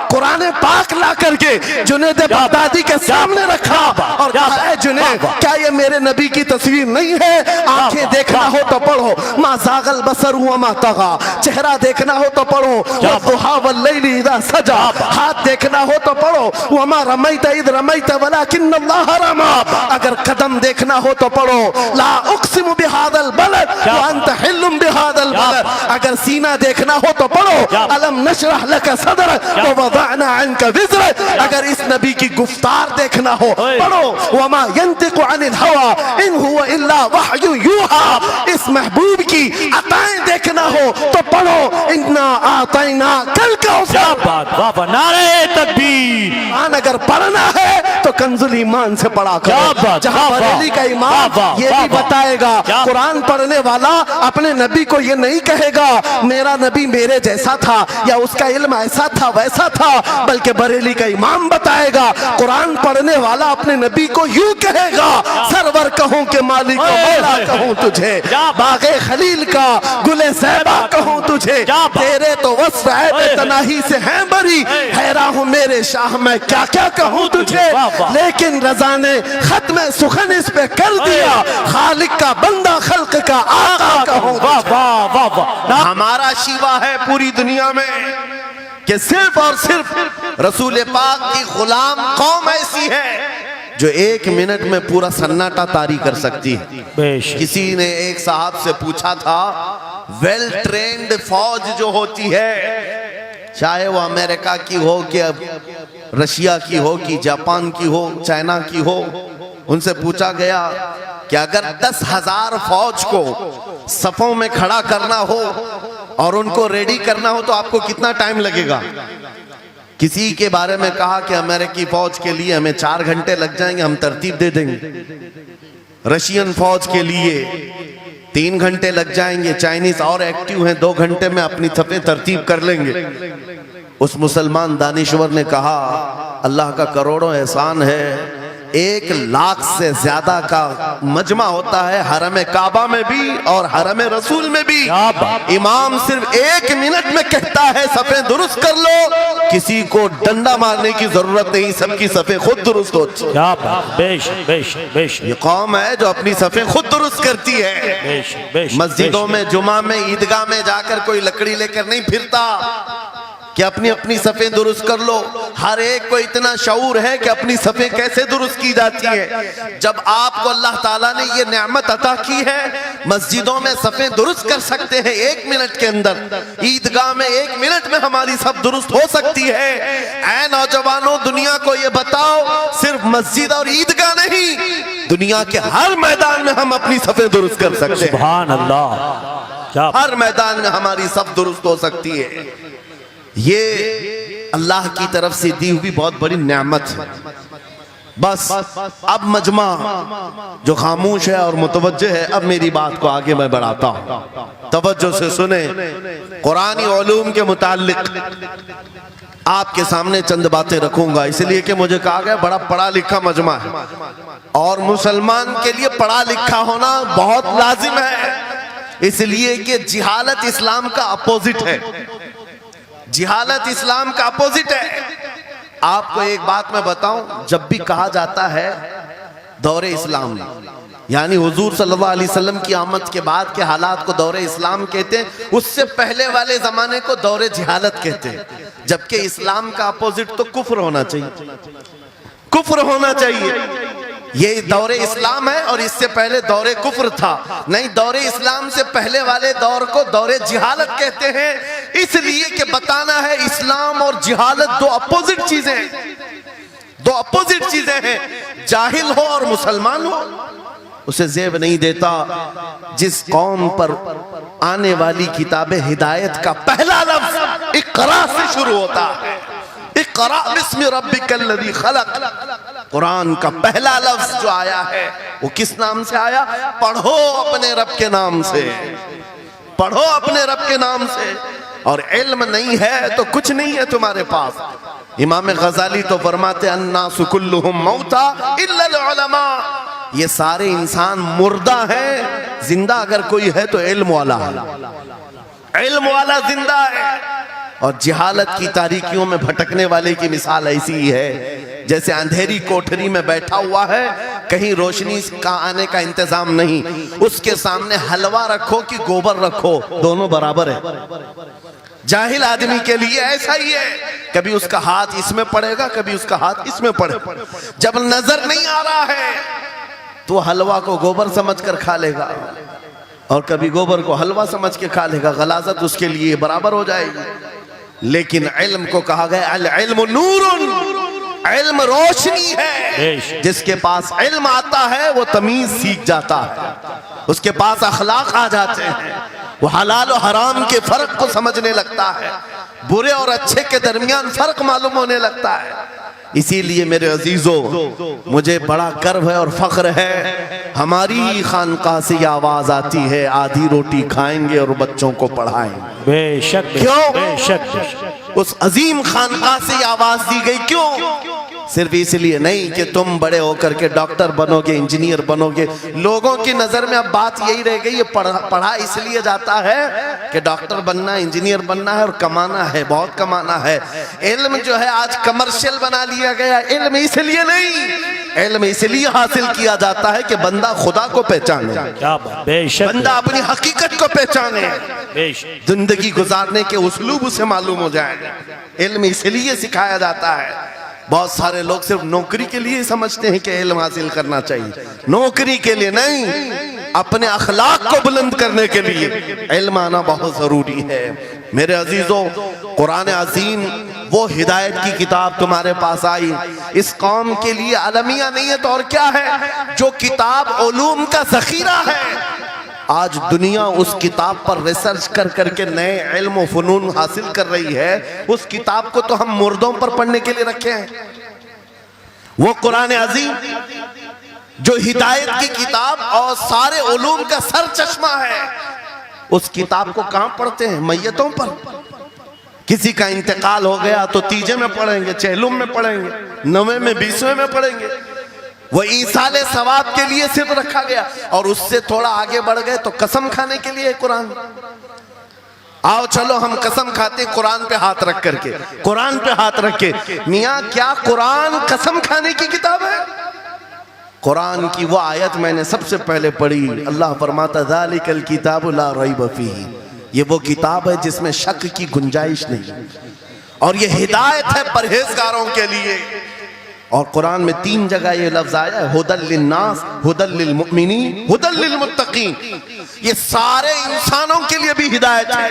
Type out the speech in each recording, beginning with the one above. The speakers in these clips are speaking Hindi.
कुरान पाक ला करके जुनैद बगदादी के सामने रखा और कहा, जुनैद क्या ये मेरे नबी की तस्वीर नहीं है? आंखें देखना हो तो पढ़ो, मा ज़ागल बसर हुआ मा तगा, चेहरा देखना हो तो पढ़ो, वद्दुहा वल्लैलि इज़ा सजा, हाथ देखना हो तो पढ़ो, वमा रमैत इज़ रमैत वलाकिन्नल्लाह रमा, अगर कदम देखना हो तो पढ़ो, ला उक़सिमु बिहादल बलद व अंत हिल्लुम बिहादल बलद, अगर सीना देखना हो तो पढ़ो, अलम नशरह लका सदरक व वदअना अन्का विज़रक, अगर इस नबी की गुफ्तार देखना हो पढ़ो, वमा यंतिकु अनिल हवा इन हुवा इल्ला वहयु यूहा, इस महबूब की अताएं देखना हो तो पढ़ो, इन्ना आतैना कल कौसर, नारे तकबीर। अगर पढ़ना है तो कंजुल ईमान से पढ़ा करो। जहां बरेली का इमाम ये भी बताएगा, कुरान पढ़ने वाला अपने नबी को ये नहीं कहेगा मेरा नबी मेरे जैसा था या उसका इल्म ऐसा था वैसा था, बल्कि बरेली का इमाम बताएगा कुरान पढ़ने वाला अपने नबी को यूं कहेगा, सरवर कहूं के मालिक को मौला कहूं तुझे, बागे खलील का गुले ज़ैबा कहूं तुझे, तेरे तो वस्फ है तनाही से हैं बरी, हैरान हूं मेरे शाह मैं क्या क्या कहूं तुझे, लेकिन रज़ा ने खत्म सुखन इस पे कर दिया, खालिक का बंदा खल्क का आका कहूं तुझे। हमारा शिवा है पूरी दुनिया में कि सिर्फ और सिर्फ रसूल पाक की गुलाम कौम ऐसी है जो 1 मिनट में पूरा सन्नाटा तारी कर सकती है। किसी ने एक साहब से पूछा था, वेल ट्रेन्ड फौज जो होती है, चाहे वो अमेरिका की हो कि रशिया की हो कि जापान की हो, चाइना की हो, उनसे पूछा गया कि अगर 10,000 फौज को सफों में खड़ा करना हो और उनको रेडी करना हो तो आपको कितना टाइम लगेगा? किसी के बारे में कहा कि अमेरिकी फौज के लिए हमें 4 घंटे लग जाएंगे, हम तरतीब दे देंगे। रशियन फौज के लिए 3 घंटे लग जाएंगे, चाइनीज और एक्टिव हैं, 2 घंटे में अपनी सफे तरतीब कर लेंगे। उस मुसलमान दानिश्वर ने कहा, अल्लाह का करोड़ों एहसान है, 1 लाख से ज्यादा का मजमा होता है हरम काबा में भी और हरम रसूल में भी। इमाम सिर्फ 1 मिनट में कहता है सफे दुरुस्त कर लो, किसी को डंडा मारने की जरूरत नहीं, सबकी सफे खुद दुरुस्त होती है। ये कौम है जो अपनी सफे खुद दुरुस्त करती है। मस्जिदों में, जुमा में, ईदगाह में जाकर कोई लकड़ी लेकर नहीं फिरता कि अपनी अपनी सफे दुरुस्त कर लो। हर एक को इतना शऊर है कि अपनी सफे कैसे दुरुस्त की जाती है। जब आपको अल्लाह ताला ने ये नेमत अता की है, मस्जिदों में सफे दुरुस्त कर सकते हैं 1 मिनट के अंदर, ईदगाह में 1 मिनट में हमारी सब दुरुस्त हो सकती है। ऐ नौजवानों, दुनिया को ये बताओ, सिर्फ मस्जिद और ईदगाह नहीं, दुनिया के हर मैदान में हम अपनी सफे दुरुस्त कर सकते हैं। सुभान अल्लाह। हर मैदान में हमारी सब दुरुस्त हो सकती है। ये अल्लाह की तरफ से दी हुई बहुत बड़ी नेमत है। बस अब मजमा जो खामोश है और मुतवज्जे है, अब मेरी बात को आगे मैं बढ़ाता हूं, तवज्जो से सुने। कुरानी उलूम के मुताल्लिक आपके सामने चंद बातें रखूंगा, इसलिए कि मुझे कहा गया बड़ा पढ़ा लिखा मजमा है और मुसलमान के लिए पढ़ा लिखा होना बहुत लाजिम है, इसलिए कि जिहालत इस्लाम का अपोजिट है। जिहालत इस्लाम का अपोजिट है। आपको एक बात मैं बताऊं, जब भी कहा जाता है दौरे इस्लाम, यानी हुजूर सल्लल्लाहु अलैहि वसल्लम की आमद के बाद के हालात को दौरे इस्लाम कहते हैं, उससे पहले वाले जमाने को दौरे जिहालत कहते हैं। जबकि इस्लाम का अपोजिट तो कुफ्र होना चाहिए, कुफ्र होना चाहिए। ये दौरे इस्लाम है और इससे पहले दौरे कुफ्र था। नहीं, दौरे इस्लाम से पहले वाले दौर को दौरे जिहालत कहते हैं, इसलिए कि बताना है इस्लाम और जिहालत दो अपोजिट चीजें हैं, दो अपोजिट चीजें हैं। जाहिल हो और मुसलमान हो उसे ज़ेब नहीं देता। जिस कौम पर आने वाली किताब हिदायत का पहला लफ्ज इक़रा से शुरू होता है, इक़रा बिस्मि रब्बिकल्लज़ी खलक़, कुरान का पहला लफ्ज जो आया है वो किस नाम से आया? पढ़ो अपने रब के नाम से, पढ़ो अपने रब के नाम से। और इल्म नहीं है तो कुछ नहीं है तुम्हारे पास। इमाम गजाली तो फरमाते अन्नासु कुल्लुहुम मौता इल्लल उलमा, ये सारे इंसान मुर्दा हैं, जिंदा अगर कोई है तो इल्म वाला है, इल्म वाला जिंदा है। और जिहालत की तारीकियों में भटकने वाले की मिसाल ऐसी ही है जैसे अंधेरी कोठरी में बैठा हुआ है, कहीं रोशनी का आने का इंतजाम नहीं, उसके सामने हलवा रखो कि गोबर रखो, दोनों बराबर है। जाहिल आदमी के लिए ऐसा ही है, कभी उसका हाथ इसमें पड़ेगा, कभी उसका हाथ इसमें पड़ेगा। जब नजर नहीं आ रहा है तो हलवा को गोबर समझकर खा लेगा और कभी गोबर को हलवा समझ के खा लेगा, गलाजत उसके लिए बराबर हो जाएगी। लेकिन इल्म को कहा गया अल इल्मु नूरुन, इल्म रोशनी है। जिसके पास इल्म आता है वो तमीज सीख जाता है, उसके पास अखलाक आ जाते हैं, वो हलाल और हराम के फर्क को समझने लगता है, बुरे और अच्छे के दरमियान फर्क मालूम होने लगता है। इसीलिए मेरे अजीजों, मुझे बड़ा गर्व है और फख्र है, हमारी खानकाह से ये आवाज आती है, आधी रोटी खाएंगे और बच्चों को पढ़ाएंगे। बेशक, क्यों? बेशक। उस अजीम खानकाह से ये आवाज दी गई, क्यों? सिर्फ इसलिए नहीं कि तुम बड़े होकर के डॉक्टर बनोगे, इंजीनियर बनोगे। लोगों की नजर में अब बात यही रह गई है, पढ़ा इसलिए जाता है कि डॉक्टर बनना है, इंजीनियर बनना है और कमाना है, बहुत कमाना है। इल्म जो है आज कमर्शियल बना लिया गया। इल्म इसलिए नहीं, इल्म इसलिए हासिल किया जाता है कि बंदा खुदा को पहचाने, क्या बात, बेशक, बंदा अपनी हकीकत को पहचाने, बेशक। जिंदगी गुजारने के उस्लूब उसे मालूम हो जाए। इल्म इसलिए सिखाया जाता है। बहुत सारे लोग सिर्फ नौकरी के लिए समझते हैं कि इल्म हासिल करना चाहिए, नौकरी के लिए नहीं, अपने अखलाक को बुलंद करने के लिए इल्म आना बहुत जरूरी है। मेरे अजीजों, कुरान अज़ीम वो हिदायत की किताब तुम्हारे पास आई, इस कौम के लिए अलमिया नहीं है तो और क्या है, जो किताब उलूम का जखीरा है। आज दुनिया उस किताब पर रिसर्च कर करके नए इल्म और फनून हासिल कर रही है। उस किताब को तो हम मुर्दों पर पढ़ने के लिए रखे हैं। वो कुरान अज़ीम जो हिदायत की किताब और सारे उलूम का सर चश्मा है, उस किताब को कहां पढ़ते हैं? मैयतों पर। किसी का इंतकाल हो गया तो तीजे में पढ़ेंगे, चहलुम में पढ़ेंगे, नवे में, 20वें में पढ़ेंगे। वो ईसाले सवाब के लिए सिर्फ रखा गया। और उससे थोड़ा आगे बढ़ गए तो कसम खाने के लिए कुरान। आओ चलो हम कसम खाते कुरान पे हाथ रख करके, कुरान पे हाथ रख के। मियाँ क्या कुरान कसम खाने की किताब है? कुरान की वो आयत मैंने सबसे पहले पढ़ी, अल्लाह फरमाता ज़ालिकल किताबु ला रैब फीही, ये वो किताब है जिसमें शक की गुंजाइश नहीं, और ये हिदायत है परहेजगारों के लिए। और कुरान में 3 जगह ये लफ्ज आया है, हुदल लिन्नास, हुदल लिल मुमिनीन, हुदल लिल मुत्तकीन। ये सारे इंसानों के लिए भी हिदायत है,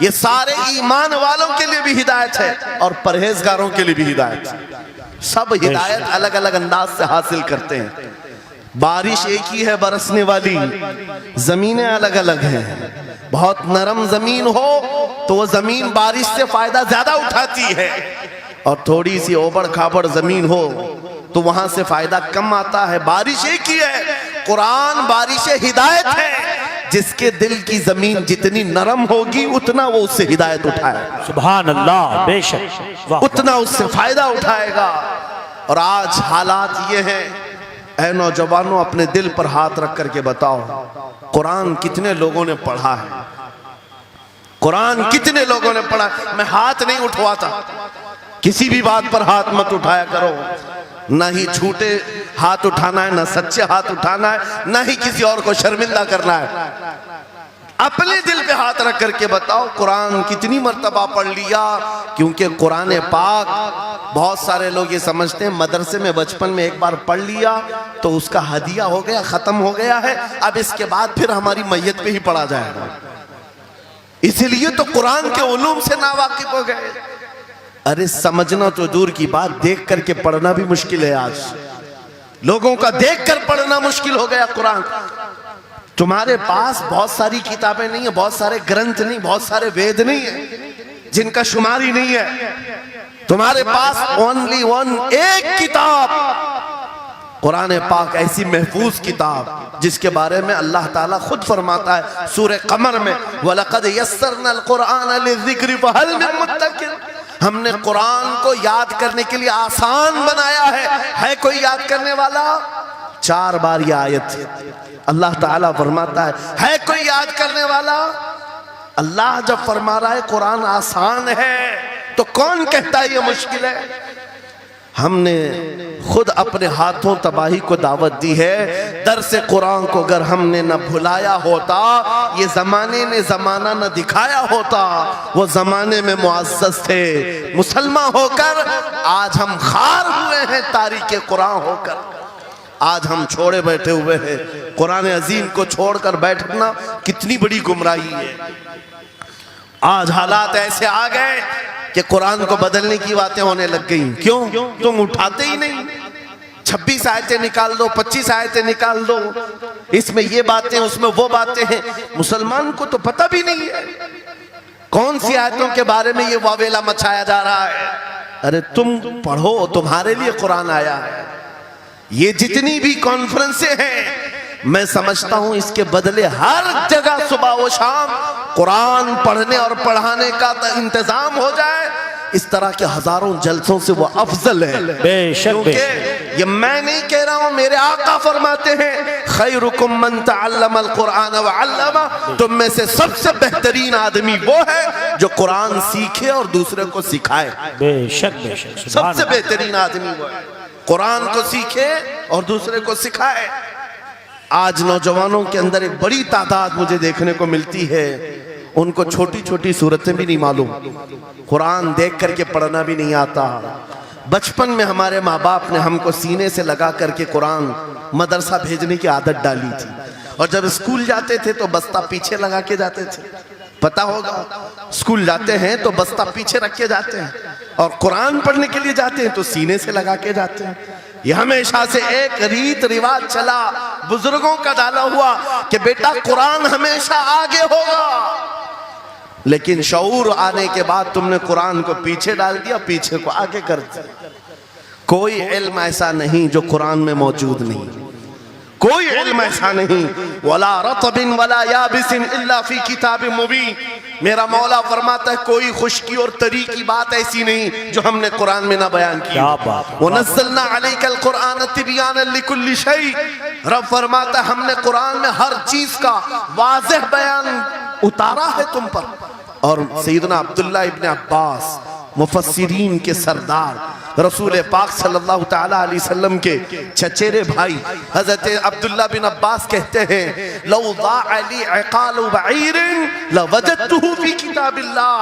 ये सारे ईमान वालों के लिए भी हिदायत है और परहेजगारों के लिए भी हिदायत है। सब हिदायत अलग अलग अंदाज से हासिल करते हैं। बारिश एक ही है बरसने वाली, जमीनें अलग अलग हैं। बहुत नरम जमीन हो तो वो जमीन बारिश से फायदा ज्यादा उठाती है, और थोड़ी सी ओबड़ खाबड़ जमीन हो तो वहां से फायदा कम आता है। बारिश एक ही है, कुरान बारिश हिदायत है। जिसके दिल की जमीन जितनी नरम होगी उतना वो उससे हिदायत उठाएगा। सुभान अल्लाह, बेशक, उतना उससे फायदा उठाएगा। और आज हालात ये हैं, ऐ नौजवानों अपने दिल पर हाथ रख करके बताओ, कुरान कितने लोगों ने पढ़ा है? कुरान कितने लोगों ने पढ़ा? मैं हाथ नहीं उठवाता, किसी भी बात पर हाथ मत उठाया करो। ना ही झूठे हाथ उठाना है, ना सच्चे हाथ उठाना है, ना ही किसी और को शर्मिंदा करना है। अपने दिल पे हाथ रख करके बताओ कुरान कितनी मर्तबा पढ़ लिया। क्योंकि कुरान पाक, बहुत सारे लोग ये समझते हैं मदरसे में बचपन में एक बार पढ़ लिया तो उसका हदिया हो गया, खत्म हो गया है, अब इसके बाद फिर हमारी मैयत पे ही पढ़ा जाएगा। इसलिए तो कुरान के उलूम से नावाकिफ हो गए। अरे समझना तो दूर की बात, देख करके पढ़ना भी मुश्किल है। आज लोगों का देख कर पढ़ना मुश्किल हो गया। कुरान तुम्हारे पास बहुत सारी किताबें नहीं है, बहुत सारे ग्रंथ नहीं, बहुत सारे वेद नहीं है जिनका शुमार ही नहीं है। तुम्हारे पास ओनली वन, एक किताब कुरान पाक, ऐसी महफूज किताब जिसके बारे में अल्लाह ताला खुद फरमाता है सूरह कमर में, वलक़द यस्सरनल कुरआन लिज़िक्रि फहल मिन मुद्दकिर। हमने कुरान को याद करने के लिए आसान बनाया है कोई याद करने वाला? 4 बार ये आयत अल्लाह ताला फरमाता है कोई याद करने वाला? अल्लाह जब फरमा रहा है कुरान आसान है तो कौन कहता है ये मुश्किल है? हमने खुद अपने हाथों तबाही को दावत दी है। दर्स कुरान को अगर हमने न भुलाया होता, ये जमाने ने जमाना न दिखाया होता, वो जमाने में मुअज़्ज़ज़ थे। मुसलमान होकर आज हम खार हुए हैं, तारीके कुरान होकर आज हम छोड़े बैठे हुए हैं। कुरान अजीम को छोड़कर बैठना कितनी बड़ी गुमराही है। आज हालात ऐसे आ गए कि कुरान को बदलने की बातें होने लग गई। क्यों? तुम उठाते ही नहीं। 26 आयतें निकाल दो, 25 आयतें निकाल दो, इसमें ये बातें उसमें वो बातें हैं। मुसलमान को तो पता भी नहीं है कौन सी आयतों के बारे में ये वावेला मचाया जा रहा है। अरे तुम पढ़ो, तुम्हारे लिए कुरान आया है। ये जितनी भी कॉन्फ्रेंसें हैं, मैं समझता हूं इसके बदले हर जगह सुबह व शाम कुरान पढ़ने और पढ़ाने का इंतजाम हो जाए। इस तरह के हजारों जलसों से वो अफजल है। क्योंकि ये मैं नहीं कह रहा हूं, मेरे आका फरमाते हैं खैरुकुम मन तअल्लमल कुरान व अल्लमा, तुम में से सबसे बेहतरीन आदमी वो है जो कुरान सीखे और दूसरे को सिखाए। बेशक बेशक, सबसे बेहतरीन आदमी वो है कुरान को सीखे और दूसरे को सिखाए। आज नौजवानों के अंदर एक बड़ी तादाद मुझे देखने को मिलती है, उनको छोटी छोटी सूरतें भी नहीं मालूम, कुरान देख करके पढ़ना भी नहीं आता। बचपन में हमारे माँ बाप ने हमको सीने से लगा करके कुरान मदरसा भेजने की आदत डाली थी, और जब स्कूल जाते थे तो बस्ता पीछे लगा के जाते थे। पता होगा, स्कूल जाते हैं तो बस्ता पीछे रख के जाते हैं, और कुरान पढ़ने के लिए जाते हैं तो सीने से लगा के जाते हैं। ये हमेशा से एक रीत रिवाज चला, बुजुर्गों का डाला हुआ कि बेटा कुरान हमेशा आगे होगा। लेकिन शऊर आने के बाद तुमने कुरान को पीछे डाल दिया, पीछे को आगे कर दिया। कोई इल्म ऐसा नहीं जो कुरान में मौजूद नहीं, कोई इल्म ऐसा नहीं। वला रतबिन वला याबिसिन इल्ला फी किताबिन मुबीन, मेरा मौला फरमाता है कोई खुश्की और तरी की बात ऐसी नहीं जो हमने कुरान में ना बयान की। वनज़्ज़लना अलैकल कुरान तिबयानन लिकुल्लि शै, रब फरमाता है हमने कुरान में हर चीज का वाज़ेह बयान उतारा है तुम पर। और सैयदना अब्दुल्लाह इब्न अब्बास मुफस्सिरीन के सरदार, रसूल पाक सल्लल्लाहु ताला अलैहि वसल्लम के चचेरे भाई हजरत अब्दुल्लाह बिन अब्बास कहते हैं लौ ज़ाअली इक़ालु बईरिन लवजदतुहु फी किताबिल्लाह,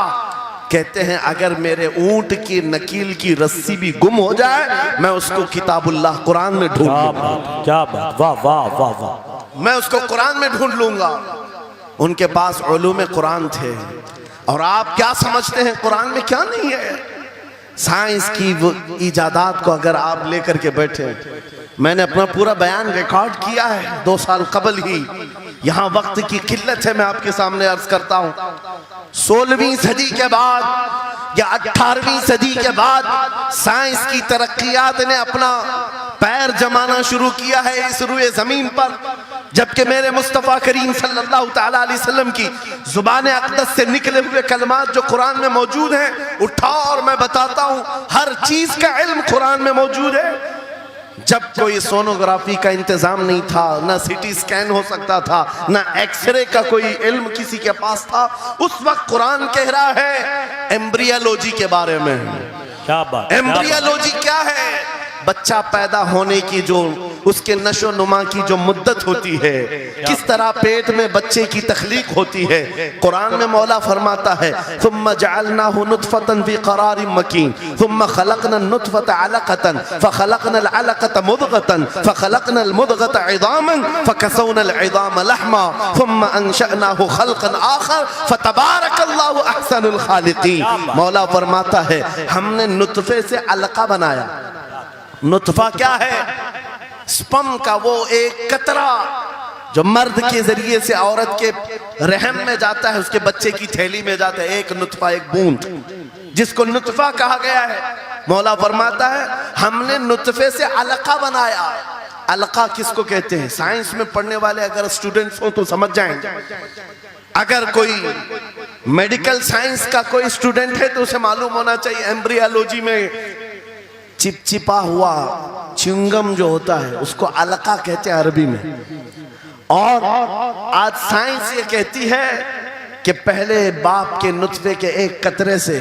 कहते हैं अगर मेरे ऊंट की नकील की रस्सी भी गुम हो जाए मैं उसको किताबुल्लाह कुरान में ढूंढ लूंगा। क्या बात, वाह वाह वाह वाह, मैं उसको कुरान में ढूंढ लूंगा। उनके पास उलूम कुरान थे। और आप क्या समझते हैं कुरान में क्या नहीं है? साइंस की वो इजादात को अगर आप लेकर के बैठे, मैंने अपना पूरा बयान रिकॉर्ड किया है 2 साल कबल ही। यहाँ वक्त की किल्लत है, मैं आपके सामने अर्ज करता हूँ 16वीं सदी के बाद या 18वीं सदी के बाद साइंस की तरक्कियात ने अपना पैर जमाना शुरू किया है इस रुए जमीन पर, जबकि मेरे मुस्तफ़ा करीम सल्लल्लाहु ताला अलैहि वसल्लम की जुबान अक़दस से निकले हुए कलमात जो कुरान में मौजूद हैं, उठाओ और मैं बताता हूँ हर चीज का इल्म कुरान में मौजूद है। जब कोई सोनोग्राफी का इंतजाम नहीं था, ना सिटी स्कैन हो सकता था, ना एक्सरे का कोई इल्म किसी के पास था, उस वक्त कुरान कह रहा है एम्ब्रियोलॉजी के बारे में। क्या बात, एम्ब्रियोलॉजी क्या है? बच्चा पैदा होने की जो उसके नशो नुमा की जो मुद्दत होती है, किस तरह पेट में बच्चे की तख्लीक होती है। कुरान में मौला फरमाता है सुम्मा जअलनाहु नुतफतन फी क़रारिन मकीन सुम्मा खलक़ना नुतफत अलक़तन फ़खलक़ना अलक़त मुदग़तन फ़खलक़ना मुदग़त इज़ामन फ़कसौना इज़ाम लहमा सुम्मा अंशअनाहु खल्क़न आख़र फ़तबारकल्लाहु अहसनुल ख़ालिक़ीन। मौला फरमाता है हमने नुतफे से अलक़ा बनाया। नुतफा क्या है? स्पर्म का वो एक कतरा जो मर्द के जरिए से औरत के रहम में जाता है, उसके बच्चे की थैली में जाता है, एक नुतफा, एक बूंद, जिसको नुतफा कहा गया है। मौला फरमाता है हमने नुतफे से अलका बनाया। अलका किसको कहते हैं? साइंस में पढ़ने वाले अगर स्टूडेंट्स हो तो समझ जाएंगे। अगर कोई मेडिकल साइंस का कोई स्टूडेंट है तो उसे मालूम होना चाहिए एम्ब्रियोलॉजी में चिपचिपा हुआ च्युइंगम जो होता है उसको अलका कहते हैं अरबी में। और आज साइंस ये कहती है कि पहले बाप के नुतफे के एक कतरे से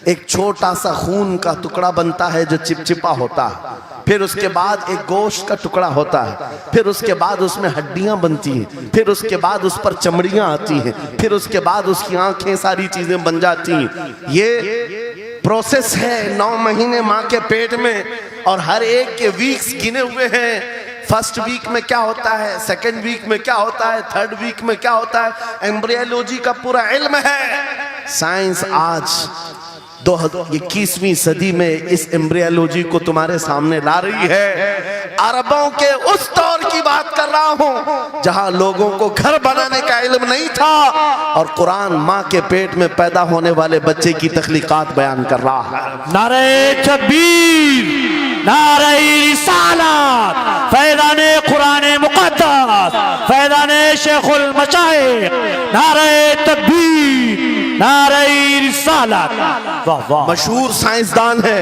एक छोटा सा खून का टुकड़ा बनता है जो चिपचिपा होता है, फिर उसके बाद एक गोश्त का टुकड़ा होता है, फिर उसके बाद उसमें हड्डियां बनती हैं, फिर उसके बाद उस पर चमड़ियां आती हैं, फिर उसके बाद उसकी आंखें, सारी चीजें बन जाती हैं। ये प्रोसेस है 9 महीने माँ के पेट में, और हर एक के वीक्स गिने हुए हैं। फर्स्ट वीक में क्या होता है, सेकेंड वीक में क्या होता है, थर्ड वीक में क्या होता है, एम्ब्रियोलॉजी का पूरा इल्म है। साइंस आज 21वीं सदी में इस एम्ब्रियोलॉजी को तुम्हारे सामने ला रही है। अरबों के उस दौर की बात कर रहा हूं जहां लोगों को घर बनाने का इल्म नहीं था, और कुरान माँ के पेट में पैदा होने वाले बच्चे की तख्लीकात बयान कर रहा है। नारे तकबीर, नारे रिसालत, फैज़ाने कुरान मुक़द्दस, फैज़ाने शेखुल मशाइख, नारे तकबीर, नारे रिसालत। वाह वाह। मशहूर साइंसदान है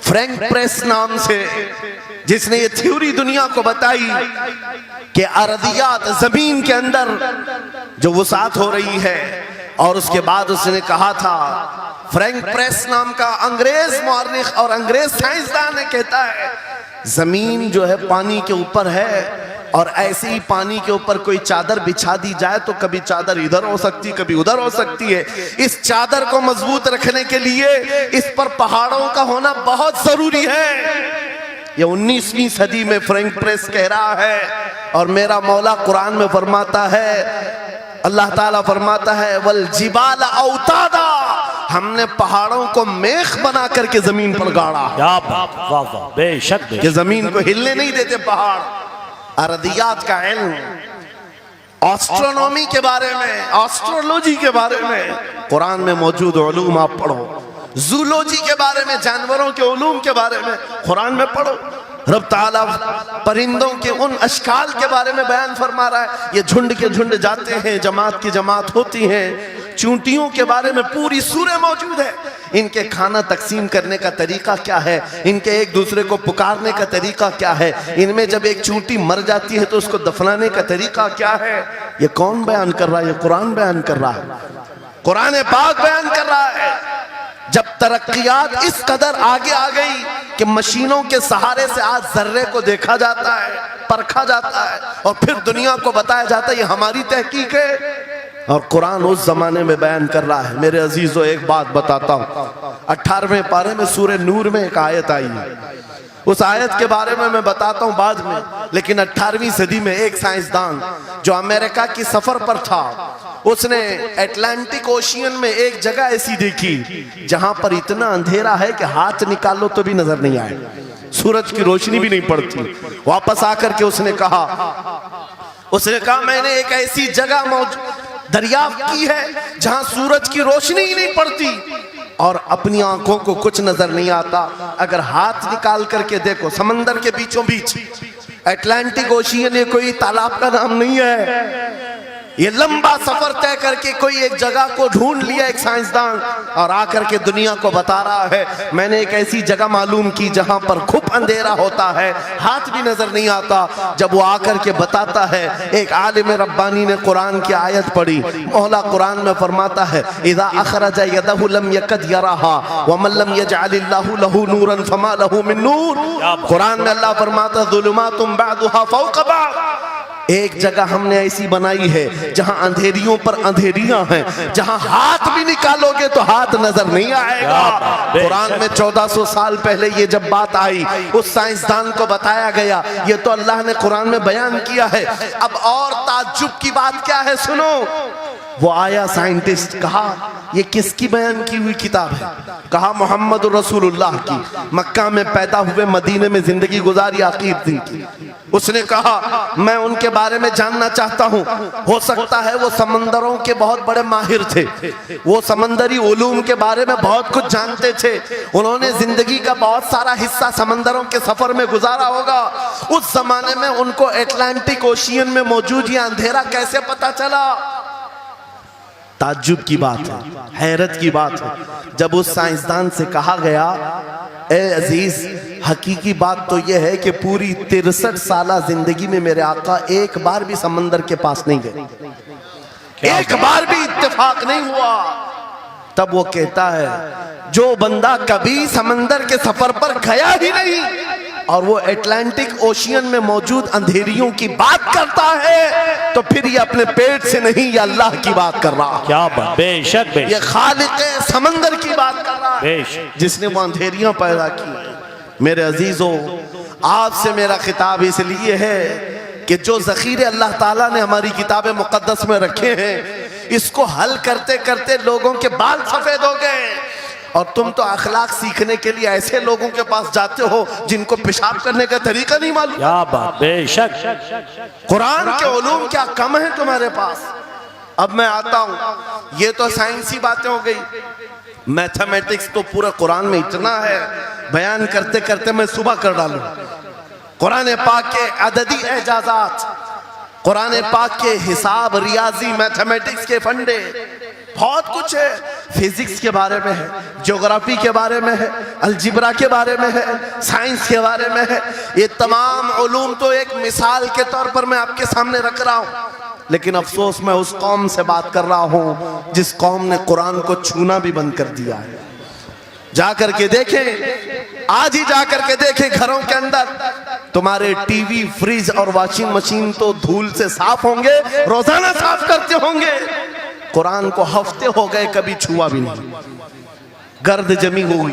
फ्रैंक प्रेस नाम से, जिसने ये थ्योरी दुनिया को बताई कि अर्दियात, जमीन के अंदर जो वसात हो रही है, और उसके बाद उसने कहा था, फ्रैंक प्रेस नाम का अंग्रेज मुअर्रिख और अंग्रेज साइंसदान ने कहता है जमीन जो है पानी के ऊपर है, और ऐसे ही पानी के ऊपर कोई चादर बिछा दी जाए तो कभी चादर इधर हो सकती, कभी उधर हो सकती है। इस चादर को मजबूत रखने के लिए इस पर पहाड़ों का होना बहुत जरूरी है। ये 19वीं सदी में फ्रैंक प्रेस कह रहा है, और मेरा मौला कुरान में फरमाता है, अल्लाह ताला फरमाता है, वल जिबाल औतादा, हमने पहाड़ों को मेख बना करके जमीन पर गाड़ा। क्या बात, वाह वाह, बेशक कि जमीन को हिलने नहीं देते पहाड़। अर्दियात का इल्म, एस्ट्रोनॉमी के बारे में, एस्ट्रोलॉजी के बारे में कुरान में मौजूद उलूम आप पढ़ो। जूलॉजी के बारे में, जानवरों के उलूम के बारे में कुरान में पढ़ो। रब ताला परिंदों के उन अशकाल के बारे में बयान फरमा रहा है, ये झुंड के झुंड जाते हैं, जमात की जमात होती हैं। चूंटियों के बारे में पूरी सूरह मौजूद है, इनके खाना तकसीम करने का तरीका क्या है, इनके एक दूसरे को पुकारने का तरीका क्या है, इनमें जब एक चूंटी मर जाती है तो उसको दफनाने का तरीका क्या है। ये कौन बयान कर रहा है? ये कुरान बयान कर रहा है, कुरान पाक बयान कर रहा है। जब तरक्कियात इस कदर आगे आ गई कि मशीनों के सहारे से आज जर्रे को देखा जाता है, परखा जाता है, और फिर दुनिया को बताया जाता है ये हमारी तहकीक है, और कुरान उस जमाने में बयान कर रहा है। मेरे अजीजों, एक बात बताता हूँ, 18वें पारे में सूरह नूर में एक आयत आई है, उस आयत के बारे में मैं बताता हूँ बाद में। लेकिन 18वीं सदी में एक साइंसदान जो अमेरिका की सफर पर था, उसने अटलांटिक ओशियन में एक जगह ऐसी देखी जहां पर इतना अंधेरा है कि हाथ निकालो तो भी नजर नहीं आए, सूरज की रोशनी भी नहीं पड़ती। वापस आकर के उसने कहा मैंने एक ऐसी जगह दरियाफ्त की है जहां सूरज की रोशनी ही नहीं पड़ती और अपनी आंखों को कुछ नजर नहीं आता। अगर हाथ निकाल करके देखो, समंदर के बीचों बीच अटलांटिक ओशियन, ये कोई तालाब का नाम नहीं है। ये लंबा सफर तय करके कोई एक जगह को ढूंढ लिया एक साइंसदान, और आकर के दुनिया को बता रहा है मैंने एक ऐसी जगह मालूम की जहां पर खूब अंधेरा होता है, हाथ भी नजर नहीं आता। जब वो आकर के बताता है, एक आलिम रब्बानी ने कुरान की आयत पढ़ी, मौला कुरान में फरमाता है, इज़ा अखरजा यदहु लम यकद यराहा व मन लम यजअलिल्लाहु लहू नूरन फमा लहू मिन नूर। कुरान में अल्लाह फरमाता, ज़ुलुमातुम बअदुहा फौक़ बअद। एक जगह हमने ऐसी बनाई है जहां अंधेरियों पर अंधेरियां हैं, जहां हाथ भी निकालोगे तो हाथ नजर नहीं आएगा। कुरान में 1400 साल पहले ये जब बात आई, उस साइंसदान को बताया गया, ये तो अल्लाह ने कुरान में बयान किया है। अब और ताज्जुब की बात क्या है, सुनो। वो आया साइंटिस्ट, कहा ये किसकी बयान की हुई किताब है? कहा मोहम्मद रसूलुल्लाह की, मक्का में पैदा हुए, मदीने में जिंदगी गुजारी आकीब दिन की। उसने कहा मैं उनके बारे में जानना चाहता हूँ, हो सकता है वो समंदरों के बहुत बड़े माहिर थे, वो समंदरी उलूम के बारे में बहुत कुछ जानते थे, उन्होंने जिंदगी का बहुत सारा हिस्सा समंदरों के सफर में गुजारा होगा। उस जमाने में उनको अटलांटिक ओशियन में मौजूद ये अंधेरा कैसे पता चला? ताज्जुब की बात है, हैरत की बात है। जब उस साइंसदान से कहा गया, ए अजीज, हकीकी बात तो यह है कि पूरी 63 साला जिंदगी में मेरे आका एक बार भी समंदर के पास नहीं गए, एक बार भी इत्तेफाक नहीं हुआ। तब वो कहता है जो बंदा कभी समंदर के सफर पर गया ही नहीं और वो अटलांटिक ओशियन में मौजूद अंधेरियों की बात करता है तो फिर ये अपने पेट से नहीं, ये अल्लाह की बात कर रहा है। क्या बात, बेशक ये बेशक खालिक समंदर की बात कर रहा है, बेशक। जिसने वो अंधेरियां पैदा की। मेरे अजीजों, आपसे मेरा खिताब इसलिए है कि जो ज़ख़ीरे अल्लाह ताला ने हमारी किताब मुक़द्दस में रखे हैं, इसको हल करते करते लोगों के बाल सफेद हो गए और तुम तो अखलाक सीखने के लिए ऐसे लोगों के पास जाते हो जिनको पेशाब करने का तरीका नहीं मालूम। क्या बात, बेशक। कुरान के उलूम क्या कम है तुम्हारे पास। अब मैं आता हूं, ये तो साइंसी बातें हो गई, मैथमेटिक्स तो पूरा कुरान में इतना है, बयान करते करते मैं सुबह कर डालूं। कुरान पाक के अददी एजाजात, कुरान पाक के हिसाब, रियाजी, मैथमेटिक्स के फंडे, बहुत कुछ है। फिजिक्स के बारे में है, ज्योग्राफी के बारे में है, अलजिब्रा के बारे में है, साइंस के बारे में है। ये तमाम उलूम तो एक मिसाल के तौर पर मैं आपके सामने रख रहा हूँ, लेकिन अफसोस मैं उस कौम से बात कर रहा हूँ जिस कौम ने कुरान को छूना भी बंद कर दिया है। जाकर के देखें, आज ही जाकर के देखें, घरों के अंदर तुम्हारे टीवी, फ्रिज और वॉशिंग मशीन तो धूल से साफ होंगे, रोजाना साफ करते होंगे। कुरान को हफ्ते हो गए कभी छुआ भी नहीं, गर्द जमी हुई,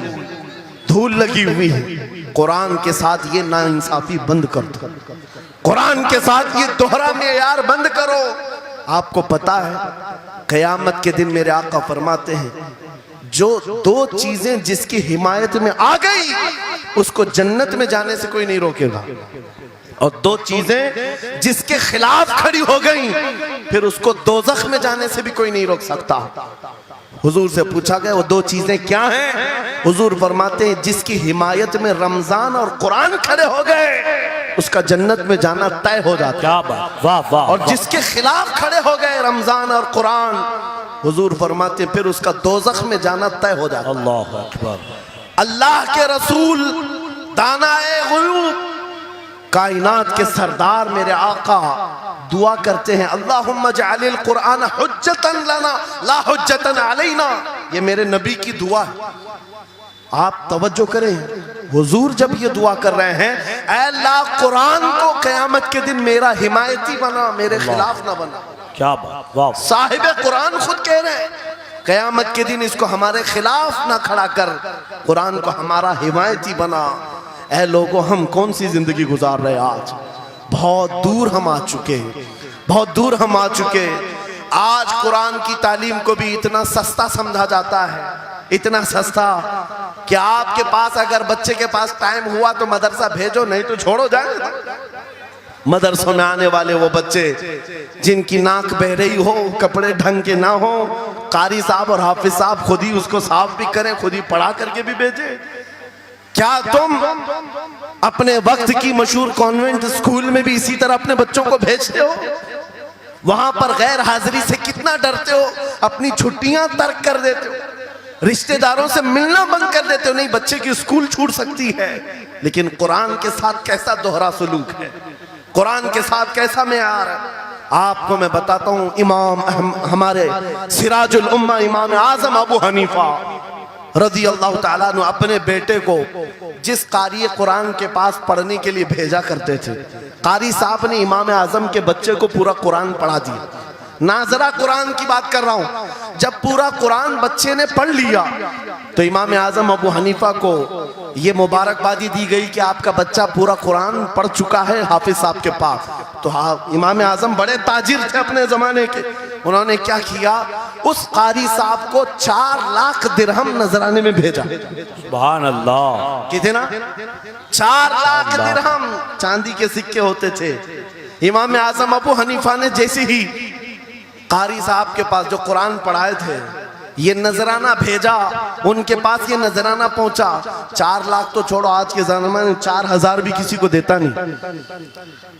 धूल लगी हुई है। कुरान के साथ ये नाइंसाफी बंद कर दो, कुरान के साथ ये दोहरा मेयार बंद करो। आपको पता है क़यामत के दिन मेरे आका फरमाते हैं जो दो चीजें जिसकी हिमायत में आ गई उसको जन्नत में जाने से कोई नहीं रोकेगा, और दो चीजें जिसके खिलाफ खड़ी हो गई फिर उसको दोज़ख में जाने से भी कोई नहीं रोक सकता। हुजूर से पूछा गया वो दो चीजें क्या हैं? हुजूर फरमाते हैं जिसकी हिमायत में रमजान और कुरान खड़े हो गए उसका जन्नत में जाना तय हो जाता। क्या बात, वाह वाह। और जिसके खिलाफ खड़े हो गए रमजान और कुरान, हुजूर फरमाते फिर उसका दोज़ख में जाना तय हो जाता। अल्लाह अकबर। अल्लाह के रसूल, दानाए गुयूब, कायनात के सरदार मेरे आका दुआ करते हैं अल्लाहुम्मा जअलिल कुरान हुज्जतन लना ला हुज्जतन अलैना। ये मेरे नबी की दुआ है, आप तवज्जो करें। हुजूर जब ये दुआ कर रहे हैं, ऐ अल्लाह कुरान को क़यामत के दिन मेरा हिमायती बना, मेरे खिलाफ ना बना। क्या बात, वाह। साहिब कुरान खुद कह रहे हैं क़यामत के दिन इसको हमारे खिलाफ ना खड़ा कर, कुरान को हमारा हिमायती बना। ऐ लोगों, हम कौन सी जिंदगी गुजार रहे आज? बहुत दूर हम आ चुके, बहुत दूर हम आ चुके। आज कुरान की तालीम को भी इतना सस्ता समझा जाता है, इतना सस्ता कि आपके पास अगर बच्चे के पास टाइम हुआ तो मदरसा भेजो, नहीं तो छोड़ो जाए। मदरसों में आने वाले वो बच्चे जिनकी नाक बह रही हो, कपड़े ढंग के ना हो, कारी साहब और हाफिज साहब खुद ही उसको साफ भी करें, खुद ही पढ़ा करके भी भेजे। क्या तुम अपने वक्त की मशहूर कॉन्वेंट स्कूल में भी इसी तरह अपने बच्चों को भेजते हो? वहां पर गैर हाजिरी से कितना डरते हो, अपनी छुट्टियां तर्क कर देते हो, रिश्तेदारों से मिलना बंद कर देते हो। नहीं, बच्चे की स्कूल छूट सकती है, लेकिन कुरान के साथ कैसा दोहरा सलूक है, कुरान के साथ कैसा मेयार है, आपको मैं बताता हूं। इमाम हमारे सिराजुल उम्मा इमाम आजम अबू हनीफा रज़ी अल्लाह ताला अन्हु अपने बेटे को जिस कारी कुरान के पास पढ़ने के लिए भेजा करते थे, कारी साहब ने इमाम आजम के बच्चे को पूरा कुरान पढ़ा दिया। नाजरा कुरान की बात कर रहा हूं। जब पूरा कुरान बच्चे ने पढ़ लिया तो इमाम आजम अबू हनीफा को ये मुबारकबादी दी गई कि आपका बच्चा पूरा कुरान पढ़ चुका है हाफिज साहब के पास। तो हाँ, इमाम आजम बड़े ताजिर थे अपने जमाने के। उन्होंने क्या किया, उस कारी साहब को 4 लाख दिरहम नजराने में भेजा। सुभान अल्लाह। कितना? 4 लाख दिरहम चांदी के सिक्के होते थे। इमाम आजम अबू हनीफा ने जैसे ही कारी साहब के पास जो कुरान पढ़ाए थे ये नजराना भेजा, उनके पास ये नजराना पहुंचा, 4 लाख तो छोड़ो, आज के ज़माने में 4000 भी किसी को देता नहीं।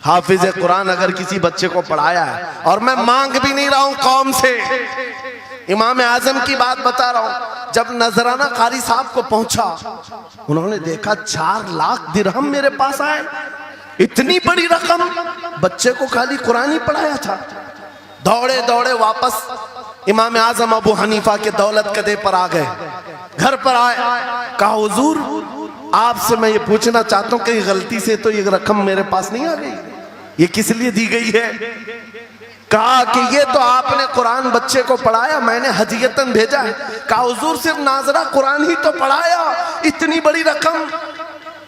हाफिज कुरान अगर किसी बच्चे को पढ़ाया है, और मैं मांग भी नहीं रहा हूं कौम से, इमाम आजम की बात बता रहा हूं। जब नजराना कारी साहब को पहुंचा, उन्होंने देखा 4 लाख दिरहम मेरे पास आए, इतनी बड़ी रकम, बच्चे को खाली कुरान ही पढ़ाया था। दौड़े दौड़े वापस इमाम आजम अबू हनीफा के दौलत कदे पर आ गए। घर पर आए, कहा हुजूर आपसे मैं ये पूछना चाहता हूँ कहीं गलती से तो ये रकम मेरे पास नहीं आ गई, ये किस लिए दी गई है? कहा कि ये तो आपने कुरान बच्चे को पढ़ाया, मैंने हदियतन भेजा है। कहा हुजूर सिर्फ नाजरा कुरान ही तो पढ़ाया, इतनी बड़ी रकम।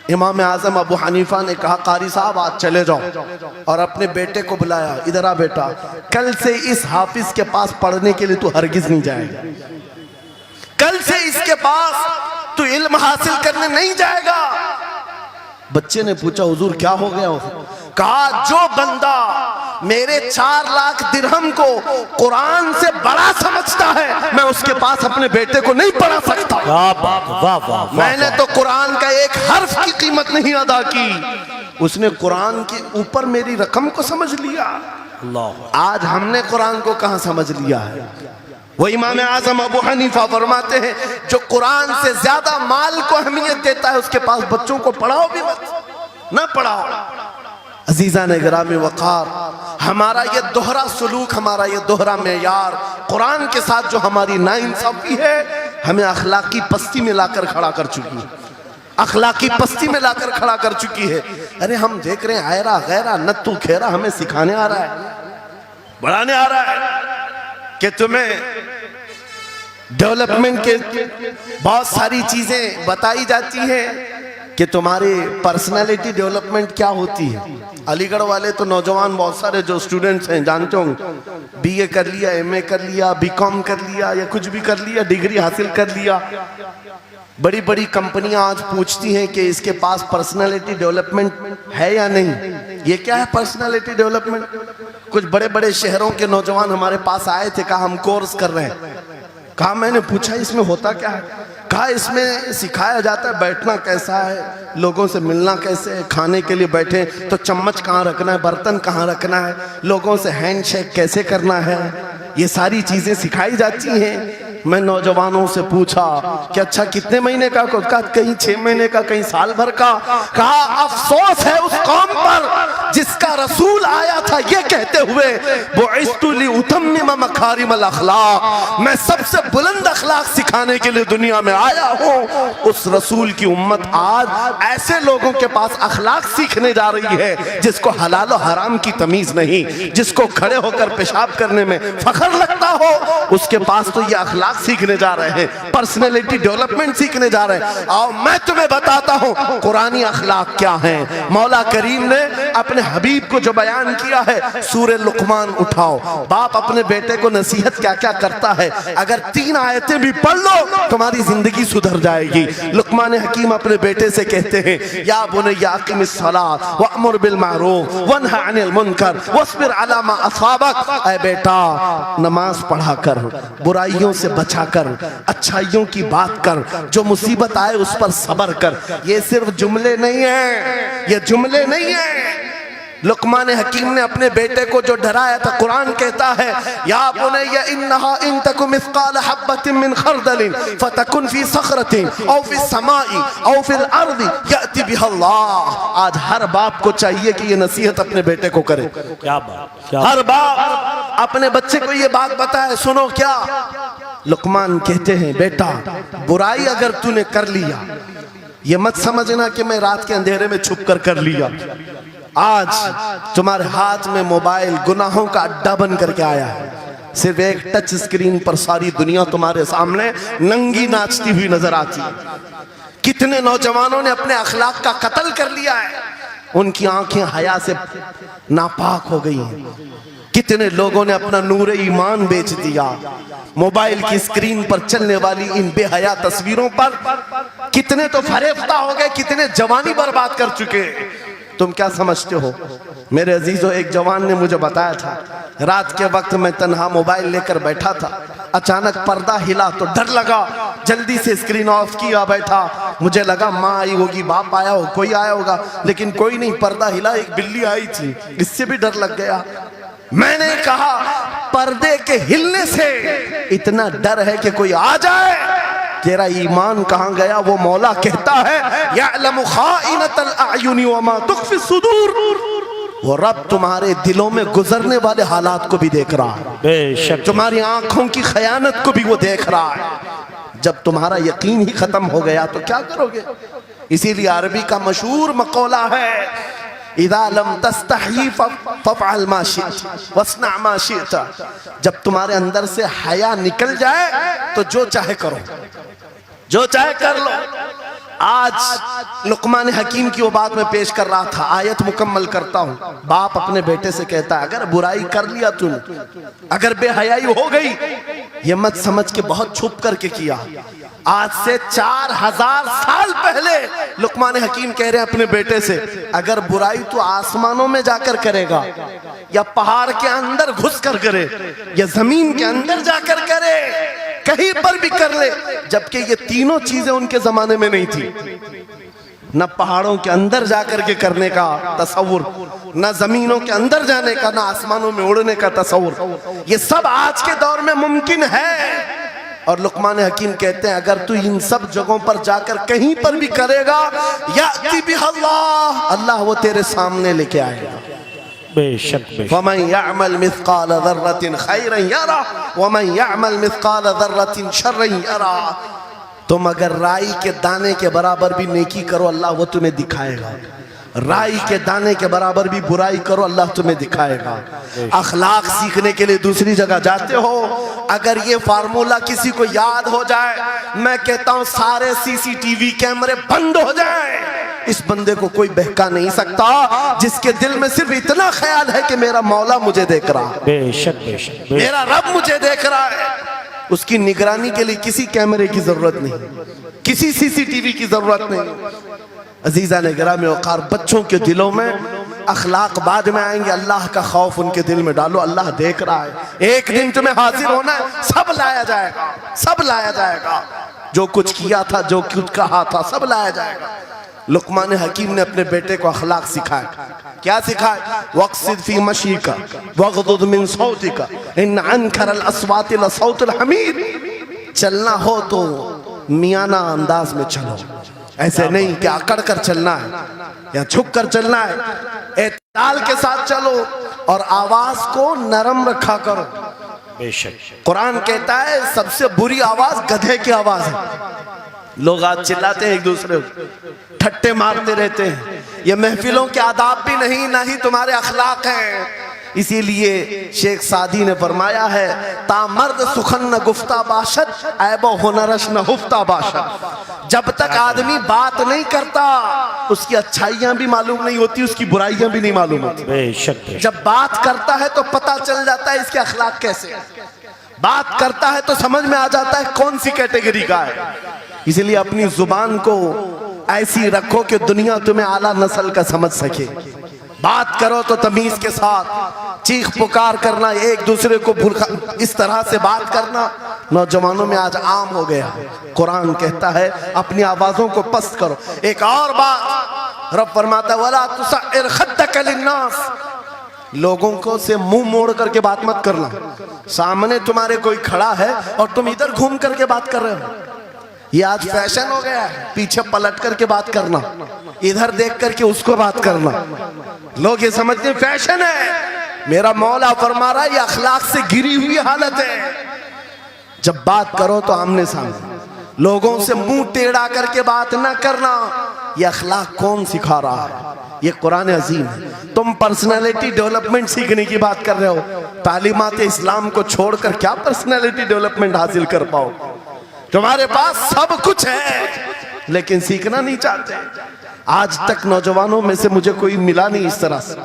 इमाम आजम अबू हनीफा ने कहा कारी साहब आज चले जाओ, और अपने बेटे को बुलाया, इधर आ बेटा, कल से इस हाफिज के पास पढ़ने के लिए तू हरगिज नहीं जाएगा, कल से इसके पास तू इल्म हासिल करने नहीं जाएगा। बच्चे ने पूछा हुजूर क्या हो गया? कहा जो बंदा मेरे 4 लाख दिरहम को कुरान से बड़ा समझता है मैं उसके पास अपने बेटे को नहीं पढ़ा सकता। मैंने तो कुरान का एक हर्फ की कीमत नहीं अदा की, उसने कुरान के ऊपर मेरी रकम को समझ लिया। आज हमने कुरान को कहां समझ लिया है? वो इमाम आजम अबू हनीफा फरमाते हैं जो कुरान से ज्यादा माल को अहमियत देता है उसके पास बच्चों को पढ़ाओ भी मत, ना पढ़ाओ। अजीजा ने गिरामी वक़ार, हमारा ये दोहरा सलूक, हमारा ये दोहरा मेयार कुरान के साथ जो हमारी नाइंसाफी है हमें अखलाकी पस्ती में लाकर खड़ा कर चुकी है, अखलाकी पस्ती में लाकर खड़ा कर चुकी है। अरे हम देख रहे हैं आयरा गैरा नत्तू खेरा हमें सिखाने आ रहा है, बढ़ाने आ रहा है कि तुम्हें डेवलपमेंट के बहुत सारी चीजें बताई जाती हैं कि तुम्हारी पर्सनालिटी डेवलपमेंट क्या होती है। अलीगढ़ वाले तो नौजवान बहुत सारे जो स्टूडेंट्स हैं जानते होंगे, बीए कर लिया, एमए कर लिया, बीकॉम कर लिया या कुछ भी कर लिया, डिग्री हासिल कर लिया। बड़ी बड़ी कंपनियां आज पूछती हैं कि इसके पास पर्सनालिटी डेवलपमेंट है या नहीं। ये क्या है पर्सनालिटी डेवलपमेंट? कुछ बड़े बड़े शहरों के नौजवान हमारे पास आए थे, कहा हम कोर्स कर रहे हैं। कहा मैंने पूछा इसमें होता क्या है? कहा इसमें सिखाया जाता है बैठना कैसा है, लोगों से मिलना कैसे है, खाने के लिए बैठे तो चम्मच कहाँ रखना है, बर्तन कहाँ रखना है, लोगों से हैंडशेक कैसे करना है, ये सारी चीजें सिखाई जाती हैं। मैं नौजवानों से पूछा कि अच्छा कितने महीने का? कहा कहीं 6 महीने का, कहीं साल भर का। कहा अफसोस है उस कौम पर जिसका रसूल आया था ये कहते हुए बुइस्तु लिउतम्मिम मकारिमल अखलाक, मैं सबसे बुलंद अखलाक सिखाने के लिए दुनिया में आया हूँ। उस रसूल की उम्मत आज ऐसे लोगों के पास अखलाक सीखने जा रही है जिसको हलाल और हराम की तमीज नहीं, जिसको खड़े होकर पेशाब करने में फख्र लगता हो, उसके पास तो ये अखलाक सीखने जा रहे हैं, पर्सनैलिटी डेवलपमेंट सीखने जा रहे हैं। आओ मैं तुम्हें बताता हूं कुरानी अखलाक क्या है। मौला करीम ने अपने हबीब को जो बयान किया है, सूरह लुकमान उठाओ, बाप अपने बेटे को नसीहत क्या क्या करता है, अगर 3 आयतें भी पढ़ लो तुम्हारी जिंदगी सुधर जाएगी। लुकमान हकीम अपने बेटे से कहते हैं या बुनय्या अक़िमिस सलात वअमुर बिल मारूफ वन्हा अनिल मुनकर वस्बिर अला मा असाबक, ऐ बेटा नमाज पढ़ा कर, बुराइयों से बचा कर, अच्छाइयों की बात कर, जो मुसीबत आए उस पर सब्र कर। ये सिर्फ जुमले नहीं है, ये जुमले नहीं है। लुकमान हकीम ने अपने बेटे को जो डराया था, कुरान कहता है या बुनय्या इन्नहा इन तकु मिस्काल हब्बतिन मिन खरदलिन फतकुन फी सखरतिन औ फी समाई औ फिल अर्दी याति बिहल्लाह। आज हर बाप को चाहिए कि ये नसीहत अपने बेटे को करे। क्या बात, हर बाप अपने बच्चे को ये बात बताए, सुनो क्या। लुकमान कहते हैं बेटा बुराई अगर तूने कर लिया, ये मत समझना कि मैं रात के अंधेरे में छुप कर लिया। आज तुम्हारे हाथ में मोबाइल गुनाहों का अड्डा बन करके आया है, सिर्फ एक टच स्क्रीन पर सारी दुनिया तुम्हारे सामने नंगी नाचती हुई नजर आती है। कितने नौजवानों ने अपने अखलाक का कत्ल कर लिया है, उनकी आंखें हया से नापाक हो गई हैं। कितने लोगों ने अपना नूरे ईमान बेच दिया मोबाइल की स्क्रीन पर चलने वाली इन बेहया तस्वीरों पर। कितने तो फरेफ्ता हो गए, कितने जवानी बर्बाद कर चुके। तुम क्या समझते हो? मेरे अजीजों, एक जवान ने मुझे बताया था, रात के वक्त मैं तन्हा मोबाइल लेकर बैठा था, अचानक पर्दा हिला तो डर लगा, जल्दी से स्क्रीन ऑफ किया, बैठा। मुझे लगा माँ आई होगी, बाप आया हो, कोई आया होगा, लेकिन कोई नहीं। पर्दा हिला, एक बिल्ली आई थी, इससे भी डर लग गया। मैंने कहा पर्दे के हिलने से इतना डर है कि कोई आ जाए, तेरा ईमान कहां गया? वो मौला कहता है यअलमु खाइनतल अयुनि वमा तुख्फी सुदूर। वो रब तुम्हारे दिलों में गुजरने वाले हालात को भी देख रहा है, बेशक तुम्हारी आंखों की खयानत को भी वो देख रहा है। जब तुम्हारा यकीन ही खत्म हो गया तो क्या करोगे? इसीलिए अरबी का मशहूर मकौला है, इज़ा लम तस्तही फफ़अल मा शिअत वस्ना मा शिअत। जब तुम्हारे अंदर से हया निकल जाए तो जो चाहे करो, जो चाहे कर लो। आज लुकमान हकीम की वो बात मैं पेश कर रहा था, आयत मुकम्मल करता हूँ। बाप अपने बेटे से कहता है, अगर बुराई कर लिया तूने, अगर बेहयाई हो गई, ये मत समझ के बहुत छुप करके किया। आज से 4000 साल पहले लुकमान हकीम कह रहे हैं अपने बेटे से, अगर बुराई तो आसमानों में जाकर करेगा, या पहाड़ के अंदर घुस कर करे, या जमीन के अंदर जाकर करे, कहीं पर भी कर ले। जबकि ये तीनों चीजें उनके जमाने में नहीं थी, न पहाड़ों के अंदर जाकर के करने का तसव्वुर, न जमीनों के अंदर जाने का, न आसमानों में उड़ने का तसव्वुर। ये सब आज के दौर में मुमकिन है। और लुकमान हकीम कहते हैं, अगर तू इन सब जगहों पर जाकर कहीं पर भी करेगा, याती बिहल्लाह, अल्लाह वो तेरे सामने लेके आएगा। बेशक वमन यअमल मिस्काल ज़र्रतिन खैरन यरा वमन यअमल मिस्काल ज़र्रतिन शर्रन यरा। तुम अगर राई के दाने के बराबर भी नेकी करो, अल्लाह वो तुम्हें दिखाएगा। राई के दाने के बराबर भी बुराई करो, अल्लाह तुम्हें दिखाएगा। अखलाक सीखने के लिए दूसरी जगह जाते हो, अगर ये फार्मूला किसी को याद हो जाए, मैं कहता हूँ सारे सीसीटीवी कैमरे बंद हो जाए, इस बंदे को कोई बहका नहीं सकता, जिसके दिल में सिर्फ इतना ख्याल है कि मेरा मौला मुझे देख रहा है, बेशक बेशक मेरा रब मुझे देख रहा है। उसकी निगरानी के लिए किसी कैमरे की जरूरत नहीं, किसी सीसीटीवी की जरूरत नहीं। अजीजा ने गिरामी वक़ार, बच्चों के दिलों में अखलाक बाद में आएंगे, अल्लाह का खौफ उनके दिल में डालो। अल्लाह देख रहा है, एक दिन तुम्हें हाजिर होना है, सब लाया जाएगा, सब लाया जाएगा। जो कुछ किया था, जो कुछ कहा था, सब लाया जाएगा। लुकमान हकीम ने अपने बेटे को अखलाक सिखाया। क्या सिखाया? वक़्सिद फी मशीका वग़दुद मिन सौतिका इन अनकरल अस्वाति लसौतुल हमीद। चलना हो तो मियाना अंदाज में चलो, ऐसे नहीं कि अकड़ कर चलना है या झुक कर चलना है। एतदाल के साथ चलो और आवाज को नरम रखा करो। बेशक कुरान कहता है सबसे बुरी आवाज गधे की आवाज है। लोग आज चिल्लाते हैं, एक दूसरे को ठट्टे मारते रहते हैं। ये महफिलों के आदाब भी नहीं, ना ही तुम्हारे अखलाक हैं। इसीलिए शेख सादी ने फरमाया है, तामर्द सुखन न गुफ्ता बाशद ऐबो हुनरश न हुफ्ता बाशद। जब तक आदमी बात नहीं करता, उसकी अच्छाइयां भी मालूम नहीं होती, उसकी बुराइयां भी नहीं मालूम होती। बेशक जब बात करता है तो पता चल जाता है इसके अखलाक कैसे। बात करता है तो समझ में आ जाता है कौन सी कैटेगरी का है। इसलिए अपनी जुबान को ऐसी रखो कि दुनिया तुम्हें आला नस्ल का समझ सके। बात करो तो तमीज के साथ, चीख पुकार करना, एक दूसरे को इस तरह से बात करना नौजवानों में आज आम हो गया। कुरान कहता है अपनी आवाजों को पस्त करो। एक और बात रब फरमाता है, वला तुसइर खद्दक लिन्नास, लोगों को से मुंह मोड़ करके बात मत करना। सामने तुम्हारे कोई खड़ा है और तुम इधर घूम करके बात कर रहे हो, ये आज फैशन हो गया है। पीछे पलट करके बात करना, इधर देख करके उसको बात करना, लोग ये समझते हैं फैशन है। मेरा मौला फरमा रहा है ये अखलाक से गिरी हुई हालत है। जब बात करो तो आमने सामने, लोगों से मुंह टेढ़ा करके बात ना करना। ये अखलाक कौन सिखा रहा है? ये कुरान अजीम है। तुम पर्सनालिटी डेवलपमेंट सीखने की बात कर रहे हो, तालीमात इस्लाम को छोड़कर क्या पर्सनालिटी डेवलपमेंट हासिल कर पाओ? तुम्हारे पास सब कुछ है लेकिन सीखना नहीं चाहते। आज तक नौजवानों में से मुझे कोई मिला नहीं इस तरह से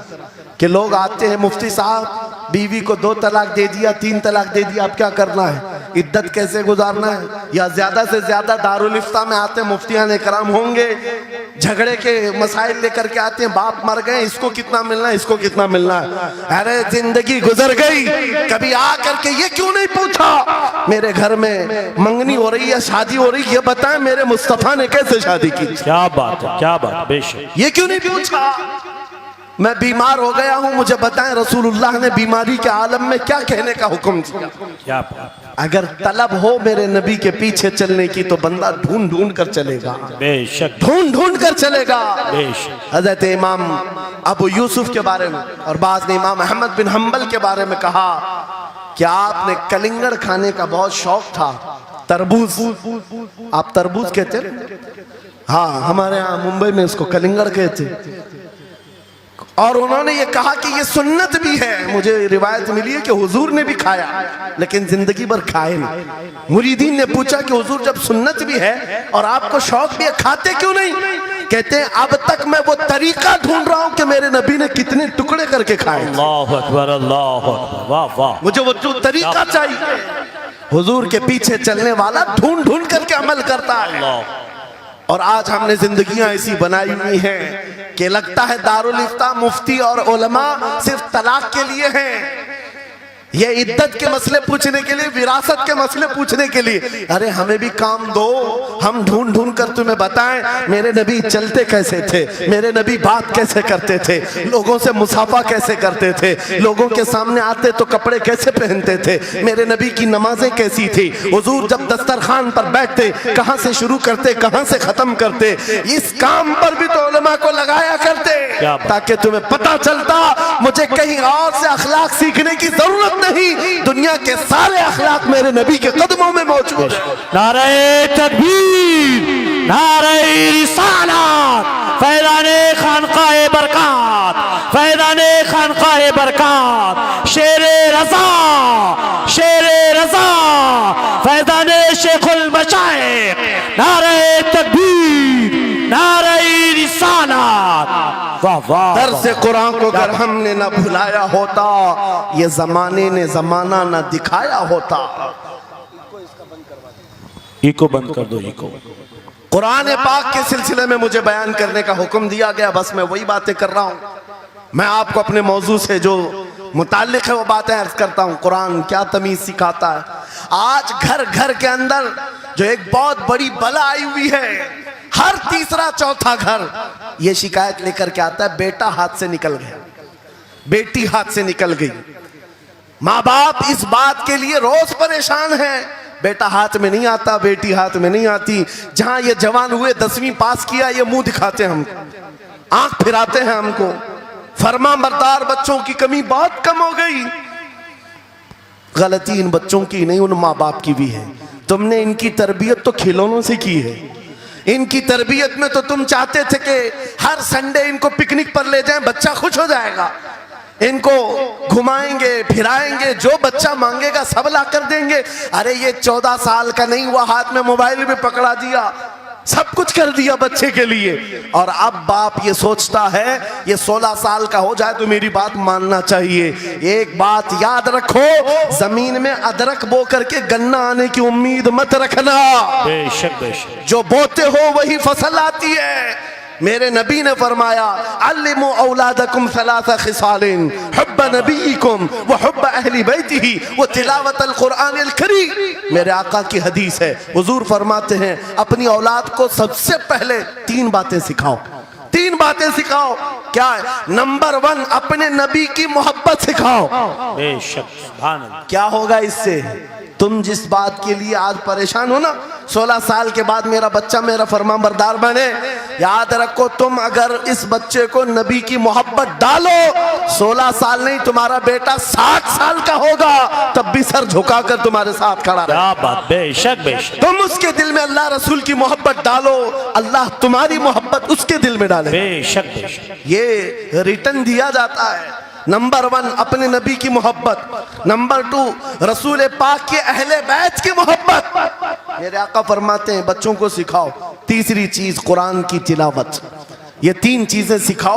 कि लोग आते हैं, मुफ्ती साहब बीवी को 2 तलाक दे दिया, 3 तलाक दे दिया, अब क्या करना है, इद्दत कैसे गुजारना है। या ज्यादा से ज्यादा दारुल इफ्ता में आते हैं, मुफ्तियान इकराम होंगे, झगड़े के मसाइल लेकर के आते हैं, बाप मर गए, इसको कितना मिलना है, इसको कितना मिलना है। अरे जिंदगी गुजर गई, कभी आ करके ये क्यों नहीं पूछा मेरे घर में मंगनी हो रही है, शादी हो रही, ये बताएं मेरे मुस्तफा ने कैसे शादी की। क्या बात है, क्या बात, बेशक ये क्यों नहीं पूछा? मैं बीमार हो गया हूं, मुझे बताएं रसूलुल्लाह ने बीमारी के आलम में क्या कहने का हुक्म दिया। क्या बात, अगर तलब हो मेरे नबी के पीछे चलने की तो बंदा ढूंढ ढूंढ कर चलेगा, बेशक ढूंढ ढूंढ कर चलेगा। बेशक। हजरत इमाम अबू यूसुफ के बारे में और बाद ने इमाम अहमद बिन हम्बल के बारे में कहा कि आपने कलिंगड़ खाने का बहुत शौक था। तरबूज, आप तरबूज कहते हैं? हाँ, हमारे यहाँ मुंबई में इसको कलिंगड़ कहते। और उन्होंने ये कहा कि ये सुन्नत भी है। मुझे रिवायत मिली है कि हुजूर ने भी खाया लेकिन जिंदगी भर खाए नहीं। मुरीदीन ने पूछा कि हुजूर जब सुन्नत भी है और आपको शौक भी है, खाते क्यों नहीं? कहते हैं अब तक मैं वो तरीका ढूंढ रहा हूं कि मेरे नबी ने कितने टुकड़े करके खाए। अल्लाहु अकबर, अल्लाहु अकबर, वाह वाह। मुझे वो जो तरीका चाहिए। हुजूर के पीछे चलने वाला ढूंढ ढूंढ करके अमल करता है। और आज हमने जिंदगियां ऐसी बनाई हुई हैं कि लगता है दारुल इफ्ता मुफ्ती और उलमा सिर्फ तलाक के लिए हैं, ये इद्दत के मसले पूछने के लिए, विरासत के मसले पूछने के लिए। अरे हमें भी काम दो, हम ढूंढ ढूंढ कर तुम्हें बताएं मेरे नबी चलते कैसे थे, मेरे नबी बात कैसे करते थे, लोगों से मुसाफा कैसे करते थे, लोगों के सामने आते तो कपड़े कैसे पहनते थे, मेरे नबी की नमाजें कैसी थी, हुजूर जब दस्तरखान पर बैठते कहां से शुरू करते कहां से खत्म करते। इस काम पर भी तो उलमा को लगाया करते ताकि तुम्हें पता चलता मुझे कहीं और से अखलाक सीखने की जरूरत नहीं, दुनिया के सारे अखलाक मेरे नबी के कदमों में मौजूद है। नारे तकबीर, नारे रिसालत, फैज़ाने खानकाए बरकत, फैज़ाने खानकाए बरकत, शेरे रज़ा, शेरे रज़ा, फैज़ाने शेखुल मशाइख, नारे तकबीर, नारे रिसालत, वाह वाह। दर्स कुरान को अगर हमने न भुलाया होता, ये जमाने ने जमाना न दिखाया होता। इको बंद कर दो, इको। कुरान पाक के सिलसिले में मुझे बयान करने का हुक्म दिया गया, बस मैं वही बातें कर रहा हूं। मैं आपको अपने मौजू से जो मुताल्लिक है वो बातें अर्ज करता हूं। कुरान क्या तमीज सिखाता है। आज घर घर के अंदर जो एक बहुत बड़ी बला आई हुई है, हर तीसरा चौथा घर ये शिकायत लेकर के आता है बेटा हाथ से निकल गया, बेटी हाथ से निकल गई। माँ बाप इस बात के लिए रोज परेशान है, बेटा हाथ में नहीं आता, बेटी हाथ में नहीं आती। जहां ये जवान हुए 10वीं पास किया, ये मुंह दिखाते हैं हमको, आंख फिराते हैं हमको। फरमा बरदार बच्चों की कमी बहुत कम हो गई। गलती इन बच्चों की नहीं, उन माँ बाप की भी है। तुमने इनकी तरबियत तो खिलौनों से की है। इनकी तरबियत में तो तुम चाहते थे कि हर संडे इनको पिकनिक पर ले जाएं, बच्चा खुश हो जाएगा, इनको घुमाएंगे फिराएंगे, जो बच्चा मांगेगा सब ला कर देंगे। अरे ये 14 साल का नहीं हुआ, हाथ में मोबाइल भी पकड़ा दिया, सब कुछ कर दिया बच्चे के लिए। और अब बाप ये सोचता है ये 16 साल का हो जाए तो मेरी बात मानना चाहिए। एक बात याद रखो, जमीन में अदरक बो करके गन्ना आने की उम्मीद मत रखना। बेशक बेशक। जो बोते हो वही फसल आती है। मेरे नबी ने फरमाया अल्लिमु औलादकुम सलासा खिसालिन हुब्ब नबीकुम व हुब्ब अहली बैतिही व तिलावतल कुरानिल करीम। मेरे आका की हदीस है, हुजूर फरमाते हैं अपनी औलाद को सबसे पहले 3 बातें सिखाओ, 3 बातें सिखाओ। क्या है? नंबर 1 अपने नबी की मोहब्बत सिखाओ। बेशक, सुभान अल्लाह। क्या होगा इससे? तुम जिस बात के लिए आज परेशान हो ना, 16 साल के बाद मेरा बच्चा मेरा फरमाबरदार बने, याद रखो तुम अगर इस बच्चे को नबी की मोहब्बत डालो, 16 साल नहीं तुम्हारा बेटा 60 साल का होगा तब भी सर झुकाकर तुम्हारे साथ खड़ा रहे। क्या बात, बेशक बेशक। तुम उसके दिल में अल्लाह रसूल की मोहब्बत डालो, अल्लाह तुम्हारी मोहब्बत उसके दिल में डाले। बेशक बेशक। ये रिटर्न दिया जाता है। नंबर 1 अपने नबी की मोहब्बत, नंबर 2 रसूल पाक के अहले बैत की मोहब्बत। मेरे आका फरमाते हैं बच्चों को सिखाओ। तीसरी चीज कुरान की तिलावत। ये 3 चीजें सिखाओ।